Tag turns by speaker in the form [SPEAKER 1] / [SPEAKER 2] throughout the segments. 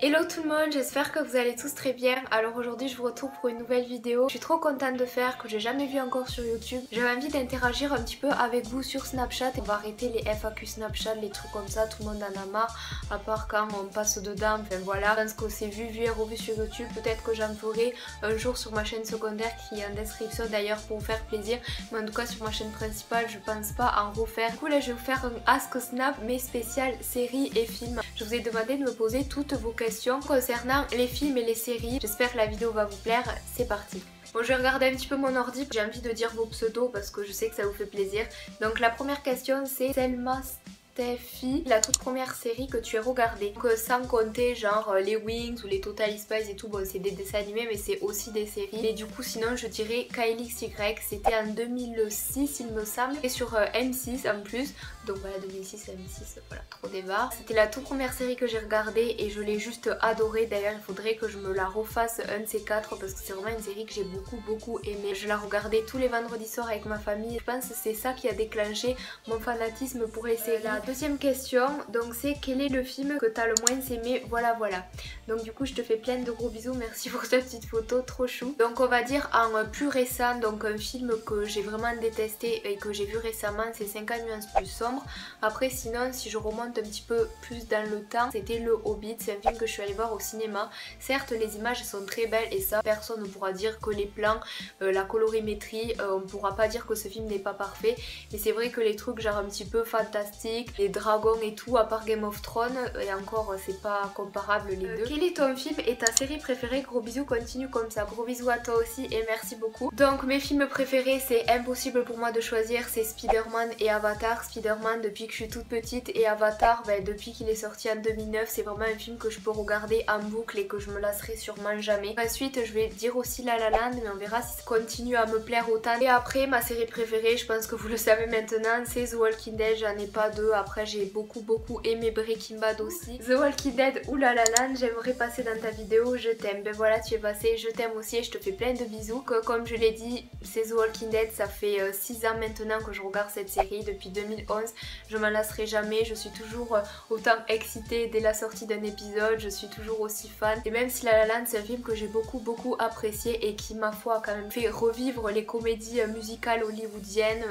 [SPEAKER 1] Hello tout le monde, j'espère que vous allez tous très bien. Alors aujourd'hui je vous retrouve pour une nouvelle vidéo. Je suis trop contente de faire, que j'ai jamais vu encore sur YouTube. J'avais envie d'interagir un petit peu avec vous sur Snapchat. On va arrêter les FAQ Snapchat, les trucs comme ça, tout le monde en a marre. À part quand on passe dedans, enfin voilà. Je pense que c'est vu et revu sur YouTube. Peut-être que j'en ferai un jour sur ma chaîne secondaire qui est en description d'ailleurs pour vous faire plaisir. Mais en tout cas sur ma chaîne principale je pense pas en refaire. Du coup là je vais vous faire un Ask Snap mais spécial séries et films. Je vous ai demandé de me poser toutes vos questions concernant les films et les séries. J'espère que la vidéo va vous plaire, c'est parti. Bon, je vais regarder un petit peu mon ordi, j'ai envie de dire vos pseudos parce que je sais que ça vous fait plaisir. Donc la première question c'est Selma Steffi, la toute première série que tu as regardée. Donc sans compter genre les Wings ou les Totally Spies et tout, bon c'est des dessins animés mais c'est aussi des séries. Mais du coup sinon je dirais Kylie XY, c'était en 2006 il me semble, et sur M6 en plus. Donc voilà 2006 M6, voilà trop débat. C'était la toute première série que j'ai regardée et je l'ai juste adorée. D'ailleurs il faudrait que je me la refasse un de ces quatre parce que c'est vraiment une série que j'ai beaucoup aimée. Je la regardais tous les vendredis soirs avec ma famille. Je pense que c'est ça qui a déclenché mon fanatisme pour les séries. La deuxième question donc c'est quel est le film que t'as le moins aimé, voilà. Donc du coup je te fais plein de gros bisous, merci pour cette petite photo, trop chou. Donc on va dire en plus récent, donc un film que j'ai vraiment détesté et que j'ai vu récemment, c'est 50 nuances plus sombres. Après sinon si je remonte un petit peu plus dans le temps, c'était Le Hobbit, c'est un film que je suis allée voir au cinéma. Certes les images sont très belles et ça personne ne pourra dire que les plans, la colorimétrie, on ne pourra pas dire que ce film n'est pas parfait. Mais c'est vrai que les trucs genre un petit peu fantastiques, les dragons et tout, à part Game of Thrones, et encore c'est pas comparable les deux. Quel est ton film et ta série préférée? Gros bisous, continue comme ça, gros bisous à toi aussi et merci beaucoup. Donc mes films préférés, c'est impossible pour moi de choisir, c'est Spider-Man et Avatar. Spider-Man depuis que je suis toute petite et Avatar depuis qu'il est sorti en 2009, c'est vraiment un film que je peux regarder en boucle et que je me lasserai sûrement jamais. Ensuite je vais dire aussi La La Land, mais on verra si ça continue à me plaire autant. Et après ma série préférée, je pense que vous le savez maintenant, c'est The Walking Dead. J'en ai pas deux. Après j'ai beaucoup aimé Breaking Bad aussi. The Walking Dead ou La La Land, j'aimerais passer dans ta vidéo, je t'aime. Ben voilà, tu es passé, je t'aime aussi et je te fais plein de bisous. Comme je l'ai dit, c'est The Walking Dead, ça fait 6 ans maintenant que je regarde cette série, depuis 2011. Je m'en lasserai jamais, je suis toujours autant excitée dès la sortie d'un épisode, je suis toujours aussi fan. Et même si La La Land c'est un film que j'ai beaucoup apprécié et qui ma foi a quand même fait revivre les comédies musicales hollywoodiennes,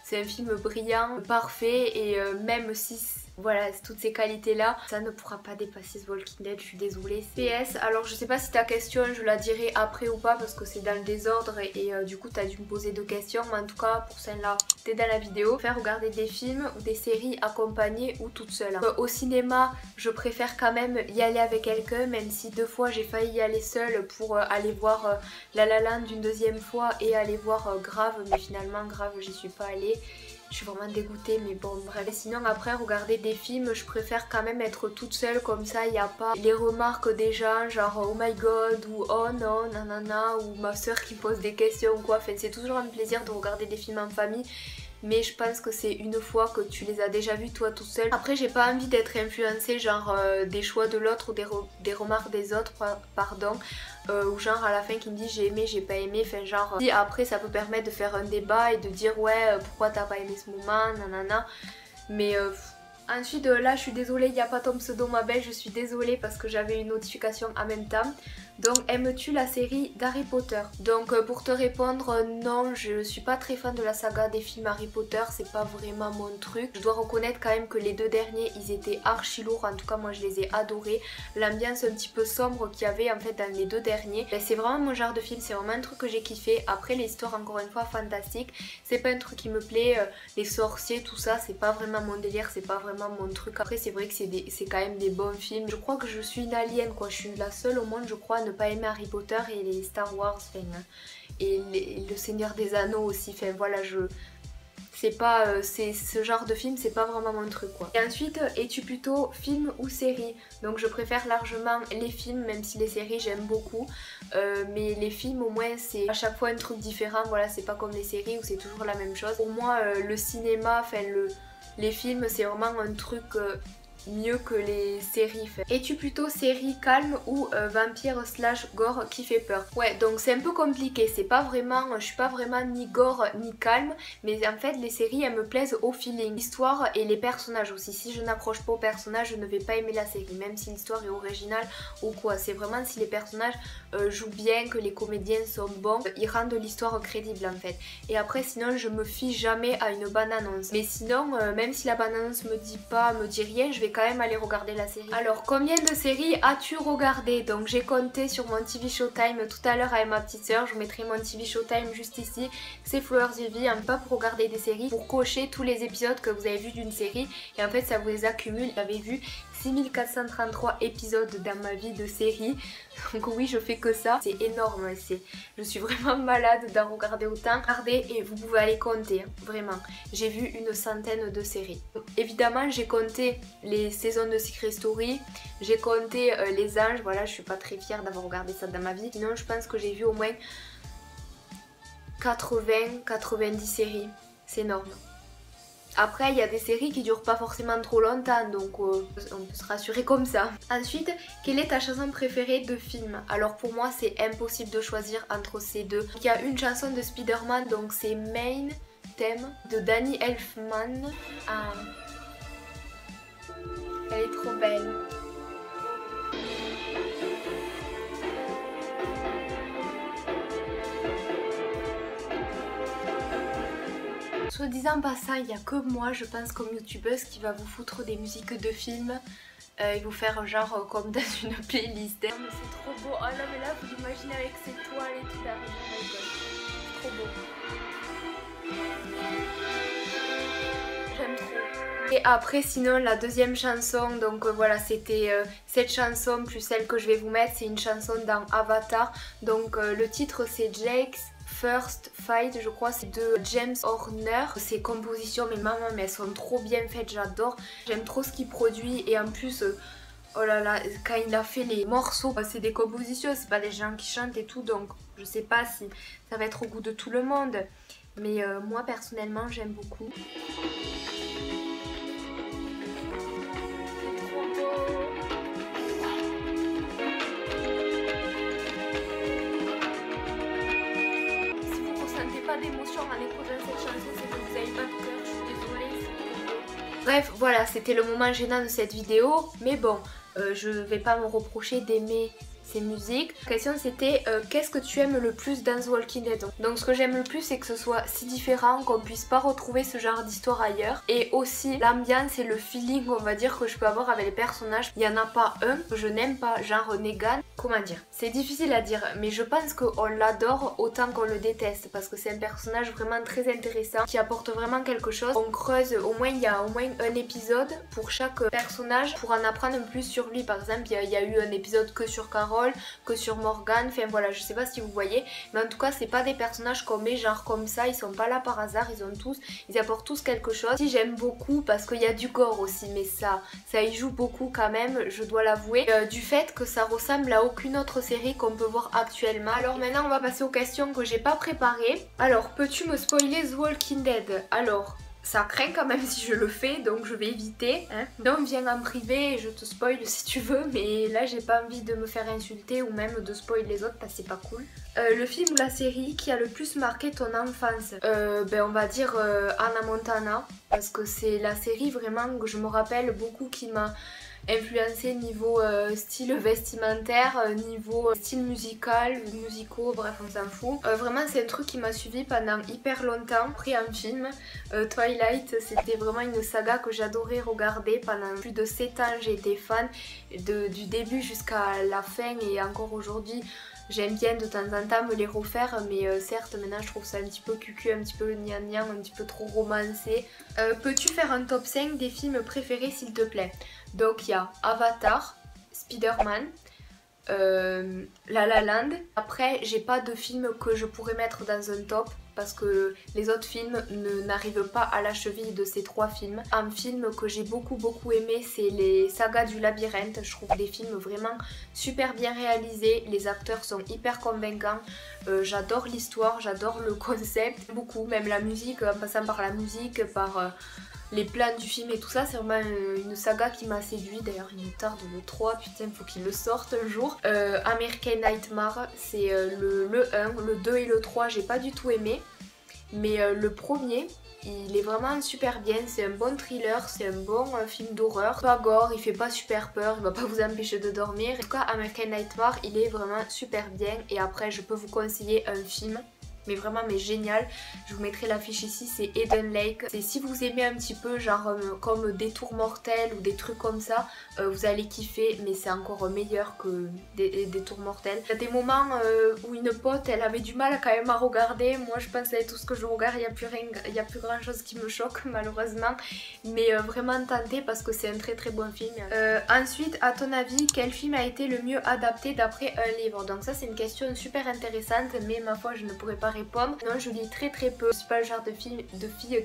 [SPEAKER 1] c'est un film brillant, parfait et même si voilà, toutes ces qualités là, ça ne pourra pas dépasser The Walking Dead, je suis désolée. PS, alors je sais pas si ta question je la dirai après ou pas parce que c'est dans le désordre et du coup t'as dû me poser deux questions, mais en tout cas pour celle-là t'es dans la vidéo. Faire regarder des films ou des séries accompagnées ou toute seule. Au cinéma je préfère quand même y aller avec quelqu'un, même si 2 fois j'ai failli y aller seule pour aller voir La La Land une deuxième fois et aller voir Grave, mais finalement Grave j'y suis pas allée. Je suis vraiment dégoûtée, mais bon bref. Sinon après regarder des films, je préfère quand même être toute seule, comme ça il n'y a pas les remarques des gens genre oh my god ou oh non nanana ou ma soeur qui me pose des questions ou quoi. Enfin c'est toujours un plaisir de regarder des films en famille. Mais je pense que c'est une fois que tu les as déjà vus toi tout seul. Après j'ai pas envie d'être influencée genre des choix de l'autre ou des remarques des autres, pardon. Ou genre à la fin qui me dit j'ai aimé, j'ai pas aimé, enfin genre si après ça peut permettre de faire un débat et de dire ouais pourquoi t'as pas aimé ce moment, nanana. Mais ensuite là je suis désolée, il n'y a pas ton pseudo ma belle, je suis désolée parce que j'avais une notification en même temps. Donc aimes-tu la série d'Harry Potter? Donc pour te répondre, non, je suis pas très fan de la saga des films Harry Potter, c'est pas vraiment mon truc. Je dois reconnaître quand même que les deux derniers ils étaient archi lourds, en tout cas moi je les ai adorés. L'ambiance un petit peu sombre qu'il y avait en fait dans les deux derniers, c'est vraiment mon genre de film, c'est vraiment un truc que j'ai kiffé. Après l'histoire encore une fois fantastique, c'est pas un truc qui me plaît, les sorciers tout ça c'est pas vraiment mon délire, c'est pas vraiment mon truc. Après c'est vrai que c'est quand même des bons films. Je crois que je suis une alien quoi, je suis la seule au monde je crois ne pas aimer Harry Potter et les Star Wars, et le Seigneur des Anneaux aussi, enfin voilà c'est pas c'est ce genre de film, c'est pas vraiment mon truc quoi. Et ensuite es-tu plutôt film ou série? Donc je préfère largement les films, même si les séries j'aime beaucoup, mais les films au moins c'est à chaque fois un truc différent, voilà c'est pas comme les séries où c'est toujours la même chose. Pour moi le cinéma, enfin les films c'est vraiment un truc mieux que les séries. Es-tu plutôt série calme ou vampire slash gore qui fait peur? Ouais, donc c'est un peu compliqué, c'est pas vraiment, je suis pas vraiment ni gore ni calme, mais en fait les séries elles me plaisent au feeling, l'histoire et les personnages aussi. Si je n'accroche pas aux personnages, je ne vais pas aimer la série, même si l'histoire est originale ou quoi. C'est vraiment si les personnages jouent bien, que les comédiens sont bons, ils rendent l'histoire crédible en fait. Et après sinon je me fie jamais à une bande-annonce. Mais sinon même si la bande-annonce me dit rien, je vais quand même aller regarder la série. Alors combien de séries as-tu regardé? Donc j'ai compté sur mon TV Showtime tout à l'heure avec ma petite soeur. Je vous mettrai mon TV Showtime juste ici. C'est Flowers Vie, hein, pas pour regarder des séries, pour cocher tous les épisodes que vous avez vus d'une série. Et en fait ça vous les accumule. J'avais vu 6433 épisodes dans ma vie de série. Donc oui, je fais que ça. C'est énorme. Je suis vraiment malade d'en regarder autant. Regardez et vous pouvez aller compter. Hein, vraiment. J'ai vu une centaine de séries. Évidemment, j'ai compté les saisons de Secret Story. J'ai compté les anges. Voilà, je suis pas très fière d'avoir regardé ça dans ma vie. Sinon, je pense que j'ai vu au moins 80-90 séries. C'est énorme. Après, il y a des séries qui durent pas forcément trop longtemps, donc on peut se rassurer comme ça. Ensuite, quelle est ta chanson préférée de film? Alors pour moi, c'est impossible de choisir entre ces deux. Il y a une chanson de Spider-Man, donc c'est Main Theme de Danny Elfman. Ah. Elle est trop belle. Soit disant pas ça, il n'y a que moi, je pense, comme youtubeuse qui va vous foutre des musiques de films et vous faire genre comme dans une playlist. Non, mais c'est trop beau. Oh là, mais là, vous l'imaginez avec ses toiles et tout derrière. Oh my god. Trop beau. J'aime trop. Et après, sinon, la deuxième chanson, donc voilà, c'était cette chanson plus celle que je vais vous mettre. C'est une chanson dans Avatar. Donc le titre, c'est Jake's First Fight, je crois, c'est de James Horner. Ses compositions, mais maman, mais elles sont trop bien faites, j'adore. J'aime trop ce qu'il produit et en plus, oh là là, quand il a fait les morceaux, c'est des compositions, c'est pas des gens qui chantent et tout, donc je sais pas si ça va être au goût de tout le monde. Mais moi, personnellement, j'aime beaucoup. D'émotion en écoutant cette chanson, c'est que vous avez pas de cœur, je suis désolée. Bref, voilà, c'était le moment gênant de cette vidéo, mais bon, je vais pas me reprocher d'aimer ces musiques. La question c'était qu'est-ce que tu aimes le plus dans The Walking Dead? Donc ce que j'aime le plus c'est que ce soit si différent, qu'on puisse pas retrouver ce genre d'histoire ailleurs, et aussi l'ambiance et le feeling on va dire que je peux avoir avec les personnages. Il y en a pas un que je n'aime pas, genre Negan. Comment dire? C'est difficile à dire, mais je pense qu'on l'adore autant qu'on le déteste parce que c'est un personnage vraiment très intéressant qui apporte vraiment quelque chose. On creuse, il y a au moins un épisode pour chaque personnage pour en apprendre plus sur lui. Par exemple, il y a eu un épisode que sur Carol, que sur Morgan, enfin voilà, je sais pas si vous voyez, mais en tout cas c'est pas des personnages qu'on met genre comme ça, ils sont pas là par hasard, ils apportent tous quelque chose. Si j'aime beaucoup parce qu'il y a du gore aussi, mais ça y joue beaucoup quand même, je dois l'avouer, du fait que ça ressemble à aucune autre série qu'on peut voir actuellement. Alors maintenant on va passer aux questions que j'ai pas préparées. Alors peux-tu me spoiler The Walking Dead? Alors ça craint quand même si je le fais, donc je vais éviter. Hein. Non, viens en privé et je te spoil si tu veux, mais là j'ai pas envie de me faire insulter ou même de spoil les autres parce que c'est pas cool. Le film ou la série qui a le plus marqué ton enfance? On va dire Hannah Montana, parce que c'est la série vraiment que je me rappelle beaucoup qui m'a influencé niveau style vestimentaire, niveau style musical, musicaux, bref on s'en fout. Vraiment c'est un truc qui m'a suivi pendant hyper longtemps. Après un film, Twilight, c'était vraiment une saga que j'adorais regarder pendant plus de 7 ans. J'ai été fan du début jusqu'à la fin et encore aujourd'hui. J'aime bien de temps en temps me les refaire, mais certes maintenant je trouve ça un petit peu cucu, un petit peu gnangnan, un petit peu trop romancé. Peux-tu faire un top 5 des films préférés s'il te plaît? Donc il y a Avatar, Spider-Man, La La Land. Après j'ai pas de film que je pourrais mettre dans un top parce que les autres films n'arrivent pas à la cheville de ces 3 films. Un film que j'ai beaucoup aimé, c'est les sagas du labyrinthe. Je trouve des films vraiment super bien réalisés, les acteurs sont hyper convaincants, j'adore l'histoire, j'adore le concept, beaucoup, même la musique, en passant par la musique, par les plans du film et tout ça. C'est vraiment une saga qui m'a séduit. D'ailleurs il me tarde le 3, putain faut qu'il le sorte un jour. American Nightmare, c'est le 1, le 2 et le 3 j'ai pas du tout aimé. Mais le premier, il est vraiment super bien, c'est un bon thriller, c'est un bon film d'horreur. Pas gore, il fait pas super peur, il va pas vous empêcher de dormir. En tout cas, American Nightmare, il est vraiment super bien. Et après, je peux vous conseiller un film, mais vraiment mais génial. Je vous mettrai l'affiche ici, c'est Eden Lake. C'est si vous aimez un petit peu genre comme Détour mortel ou des trucs comme ça, vous allez kiffer, mais c'est encore meilleur que Détour mortel. Il y a des moments où une pote elle avait du mal quand même à regarder. Moi je pense que tout ce que je regarde, il n'y a plus grand chose qui me choque malheureusement. Mais vraiment tenté parce que c'est un très très bon film. Ensuite, à ton avis, quel film a été le mieux adapté d'après un livre? Donc ça c'est une question super intéressante, mais ma foi je ne pourrais pas répondre. Non, je lis très très peu. Je suis pas le genre de fille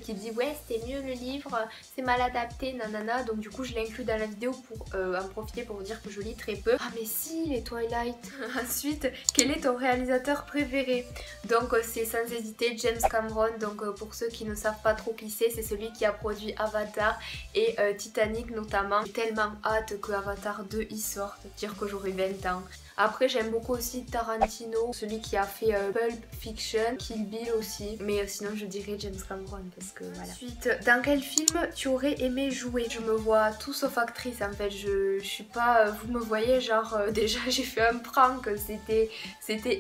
[SPEAKER 1] qui dit ouais c'était mieux le livre, c'est mal adapté, nanana. Donc du coup je l'inclus dans la vidéo pour en profiter pour vous dire que je lis très peu. Ah mais si, les Twilight. Ensuite, quel est ton réalisateur préféré? Donc c'est sans hésiter James Cameron. Donc pour ceux qui ne savent pas trop qui c'est celui qui a produit Avatar et Titanic notamment. J'ai tellement hâte que Avatar 2 y sorte, dire que j'aurai 20 ans. Après j'aime beaucoup aussi Tarantino, celui qui a fait Pulp Fiction, Kill Bill aussi. Mais sinon je dirais James Cameron parce que voilà. Ensuite, dans quel film tu aurais aimé jouer? Je me vois tout sauf actrice en fait. Je suis pas... vous me voyez genre déjà j'ai fait un prank, c'était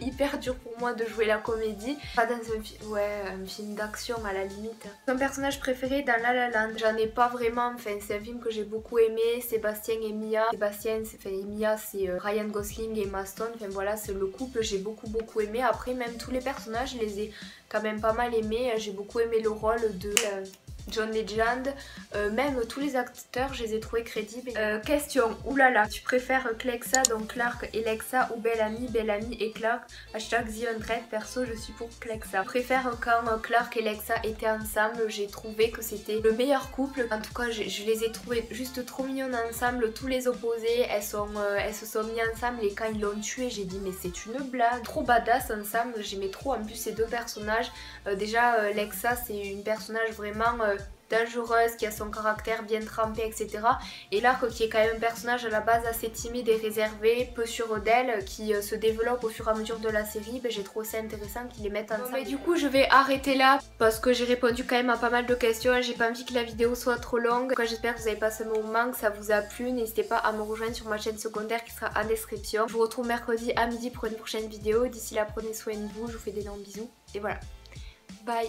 [SPEAKER 1] hyper dur pour moi de jouer la comédie. Pas dans un film... Ouais, un film d'action à la limite. Ton personnage préféré dans La La Land? J'en ai pas vraiment, enfin c'est un film que j'ai beaucoup aimé. Sébastien et Mia. Sébastien et Mia c'est Ryan Gosling et Emma Stone, enfin voilà c'est le couple, j'ai beaucoup aimé. Après même tous les personnages je les ai quand même pas mal aimés, j'ai beaucoup aimé le rôle de John Legend, même tous les acteurs je les ai trouvés crédibles. Question, oulala, tu préfères Clexa, donc Clark et Lexa, ou Bellamy et Clark, hashtag The100, perso je suis pour Clexa. Je préfère quand Clark et Lexa étaient ensemble, j'ai trouvé que c'était le meilleur couple. En tout cas je les ai trouvés juste trop mignonnes ensemble, tous les opposés, elles se sont mis ensemble et quand ils l'ont tué j'ai dit mais c'est une blague. Trop badass ensemble, j'aimais trop en plus ces deux personnages. Déjà Lexa c'est une personnage vraiment dangereuse, qui a son caractère bien trempé, etc. Et Lark qui est quand même un personnage à la base assez timide et réservé, peu sûr d'elle, qui se développe au fur et à mesure de la série. Ben, j'ai trouvé ça intéressant qu'ils les mettent ensemble. Bon, mais du coup je vais arrêter là parce que j'ai répondu quand même à pas mal de questions. J'ai pas envie que la vidéo soit trop longue. J'espère que vous avez passé un moment, que ça vous a plu. N'hésitez pas à me rejoindre sur ma chaîne secondaire qui sera en description. Je vous retrouve mercredi à midi pour une prochaine vidéo. D'ici là prenez soin de vous, je vous fais d'énormes bisous et voilà. Bye.